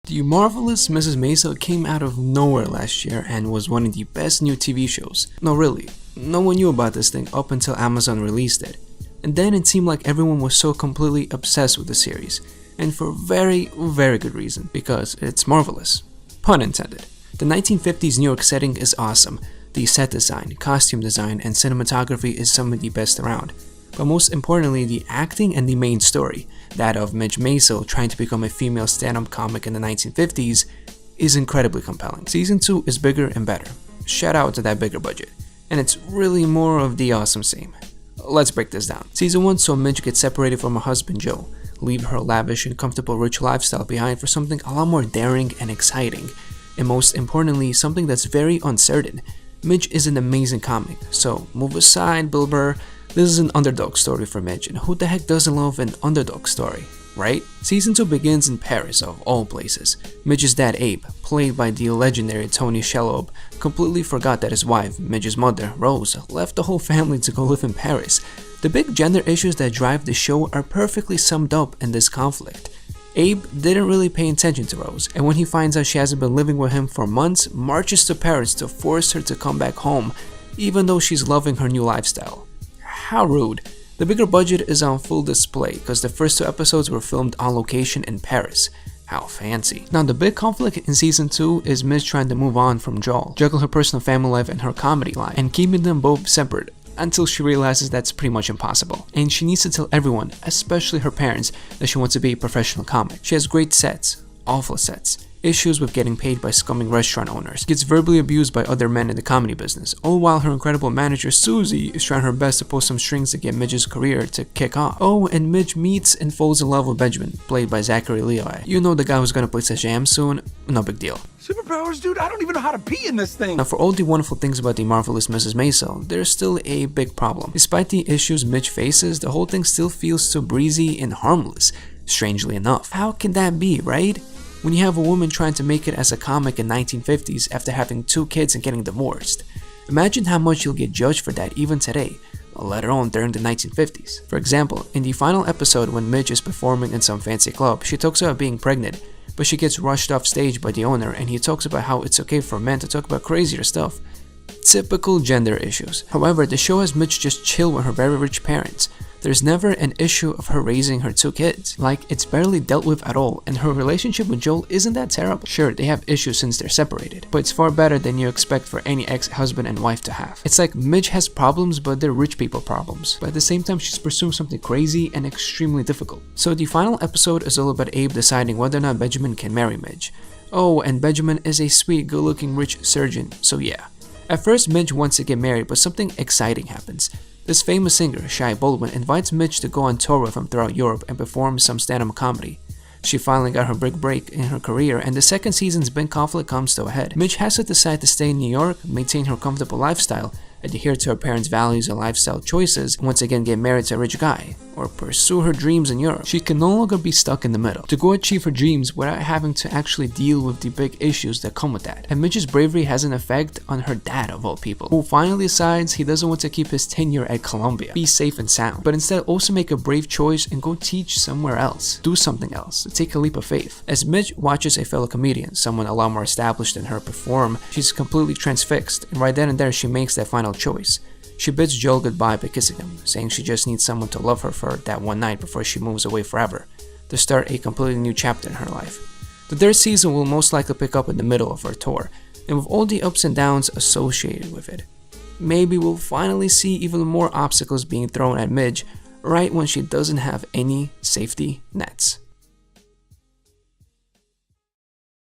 The marvelous Mrs. Maisel came out of nowhere last year and was one of the best new TV shows. No, really, no one knew about this thing up until Amazon released it. And then it seemed like everyone was so completely obsessed with the series. And for very good reason, because it's marvelous. Pun intended. The 1950s New York setting is awesome. The set design, costume design, and cinematography is some of the best around. But most importantly, the acting and the main story, that of Midge Maisel trying to become a female stand-up comic in the 1950s, is incredibly compelling. Season 2 is bigger and better. Shout out to that bigger budget. And it's really more of the awesome same. Let's break this down. Season 1 saw Midge get separated from her husband Joe, leave her lavish and comfortable rich lifestyle behind for something a lot more daring and exciting. And most importantly, something that's very uncertain. Midge is an amazing comic, so move aside, Bill Burr. This is an underdog story for Midge, and who the heck doesn't love an underdog story, right? Season 2 begins in Paris, of all places. Midge's dad Abe, played by the legendary Tony Shalhoub, completely forgot that his wife, Midge's mother, Rose, left the whole family to go live in Paris. The big gender issues that drive the show are perfectly summed up in this conflict. Abe didn't really pay attention to Rose, and when he finds out she hasn't been living with him for months, marches to Paris to force her to come back home, even though she's loving her new lifestyle. How rude. The bigger budget is on full display because the first 2 episodes were filmed on location in Paris. How fancy. Now the big conflict in season 2 is Midge trying to move on from Joel, juggle her personal family life and her comedy line, and keeping them both separate, until she realizes that's pretty much impossible. And she needs to tell everyone, especially her parents, that she wants to be a professional comic. She has great sets, awful sets, issues with getting paid by scumming restaurant owners, gets verbally abused by other men in the comedy business, all while her incredible manager Susie is trying her best to pull some strings to get Midge's career to kick off. Oh, and Midge meets and falls in love with Benjamin, played by Zachary Levi. You know the guy who's gonna play Shazam soon? No big deal. Superpowers, dude, I don't even know how to pee in this thing. Now for all the wonderful things about the marvelous Mrs. Maisel, there's still a big problem. Despite the issues Midge faces, the whole thing still feels so breezy and harmless, strangely enough. How can that be, right? When you have a woman trying to make it as a comic in 1950s after having 2 kids and getting divorced. Imagine how much you'll get judged for that even today, let alone during the 1950s. For example, in the final episode when Midge is performing in some fancy club, she talks about being pregnant, but she gets rushed off stage by the owner and he talks about how it's okay for men to talk about crazier stuff. Typical gender issues. However, the show has Midge just chill with her very rich parents. There's never an issue of her raising her 2 kids. Like, it's barely dealt with at all, and her relationship with Joel isn't that terrible. Sure, they have issues since they're separated, but it's far better than you expect for any ex-husband and wife to have. It's like Midge has problems, but they're rich people problems. But at the same time, she's pursuing something crazy and extremely difficult. So the final episode is all about Abe deciding whether or not Benjamin can marry Midge. Oh, and Benjamin is a sweet, good-looking, rich surgeon, so yeah. At first, Midge wants to get married, but something exciting happens. This famous singer, Shia Baldwin, invites Midge to go on tour with him throughout Europe and perform some stand-up comedy. She finally got her big break in her career, and the second season's big conflict comes to a head. Midge has to decide to stay in New York, maintain her comfortable lifestyle, adhere to her parents' values and lifestyle choices, and once again get married to a rich guy, or pursue her dreams in Europe. She can no longer be stuck in the middle, to go achieve her dreams without having to actually deal with the big issues that come with that. And Midge's bravery has an effect on her dad of all people, who finally decides he doesn't want to keep his tenure at Columbia, be safe and sound, but instead also make a brave choice and go teach somewhere else, do something else, take a leap of faith. As Midge watches a fellow comedian, someone a lot more established than her, perform, she's completely transfixed, and right then and there she makes that final choice. She bids Joel goodbye by kissing him, saying she just needs someone to love her for that one night before she moves away forever, to start a completely new chapter in her life. The 3rd season will most likely pick up in the middle of her tour, and with all the ups and downs associated with it. Maybe we'll finally see even more obstacles being thrown at Midge right when she doesn't have any safety nets.